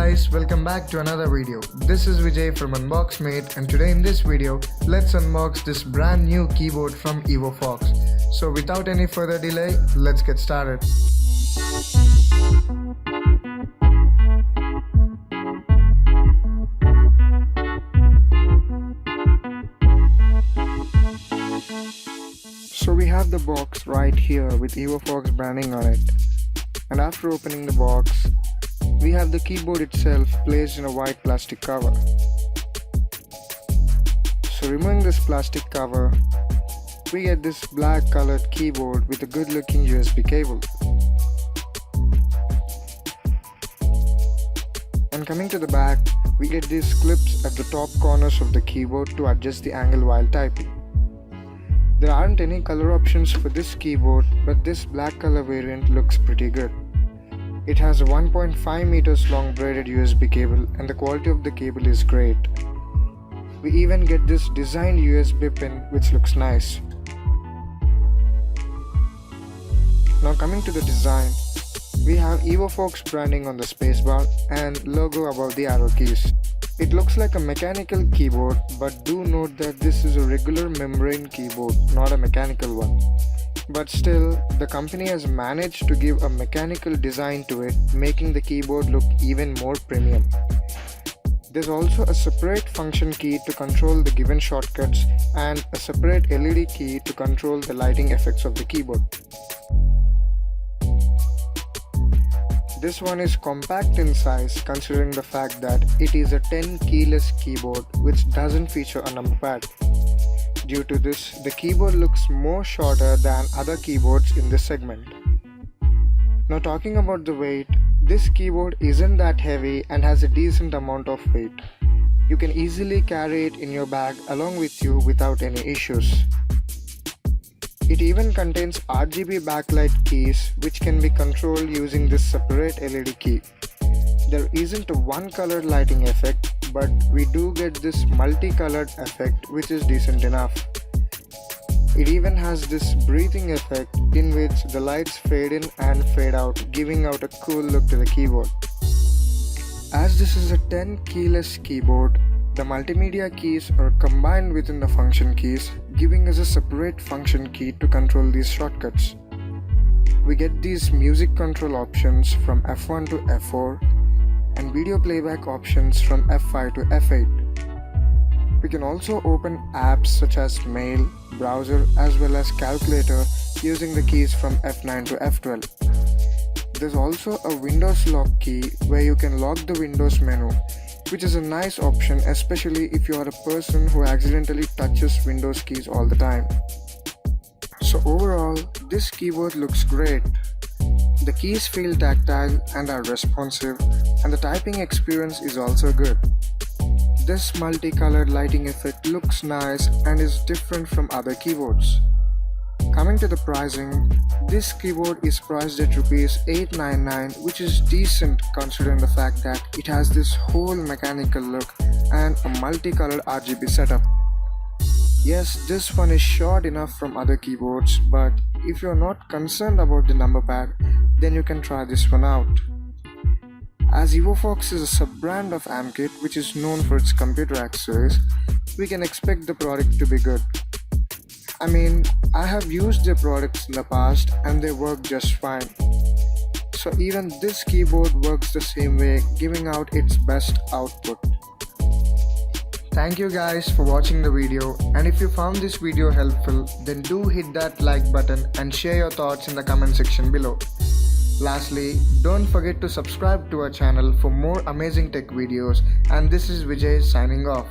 guys, welcome back to another video. This is Vijay from UNBOXMATE, and today in this video, let's unbox this brand new keyboard from EvoFox. So without any further delay, let's get started. So we have the box right here with EvoFox branding on it. And after opening the box, we have the keyboard itself placed in a white plastic cover. So removing this plastic cover, we get this black colored keyboard with a good looking USB cable. And coming to the back, we get these clips at the top corners of the keyboard to adjust the angle while typing. There aren't any color options for this keyboard, but this black color variant looks pretty good. It has a 1.5 meters long braided USB cable, and the quality of the cable is great. We even get this designed USB pin which looks nice. Now coming to the design, we have EvoFox branding on the spacebar and logo above the arrow keys. It looks like a mechanical keyboard, but do note that this is a regular membrane keyboard, not a mechanical one. But still, the company has managed to give a mechanical design to it, making the keyboard look even more premium. There's also a separate function key to control the given shortcuts and a separate LED key to control the lighting effects of the keyboard. This one is compact in size considering the fact that it is a 10 keyless keyboard which doesn't feature a number pad. Due to this, the keyboard looks more shorter than other keyboards in this segment. Now talking about the weight, this keyboard isn't that heavy and has a decent amount of weight. You can easily carry it in your bag along with you without any issues. It even contains RGB backlight keys which can be controlled using this separate LED key. There isn't a one colored lighting effect, but we do get this multicolored effect which is decent enough. It even has this breathing effect in which the lights fade in and fade out, giving out a cool look to the keyboard. As this is a 10 keyless keyboard, the multimedia keys are combined within the function keys, giving us a separate function key to control these shortcuts. We get these music control options from F1 to F4 and video playback options from F5 to F8. We can also open apps such as Mail, Browser as well as Calculator using the keys from F9 to F12. There's also a Windows lock key where you can lock the Windows menu, which is a nice option especially if you are a person who accidentally touches Windows keys all the time. So overall, this keyboard looks great. The keys feel tactile and are responsive, and the typing experience is also good. This multicolored lighting effect looks nice and is different from other keyboards. Coming to the pricing, this keyboard is priced at ₹899, which is decent considering the fact that it has this whole mechanical look and a multicolored RGB setup. Yes, this one is short enough from other keyboards, but if you're not concerned about the number pad, then you can try this one out. As EvoFox is a sub-brand of AMKit which is known for its computer accessories, we can expect the product to be good. I mean, I have used their products in the past and they work just fine. So even this keyboard works the same way, giving out its best output. Thank you guys for watching the video, and if you found this video helpful, then do hit that like button and share your thoughts in the comment section below. Lastly, don't forget to subscribe to our channel for more amazing tech videos, and this is Vijay signing off.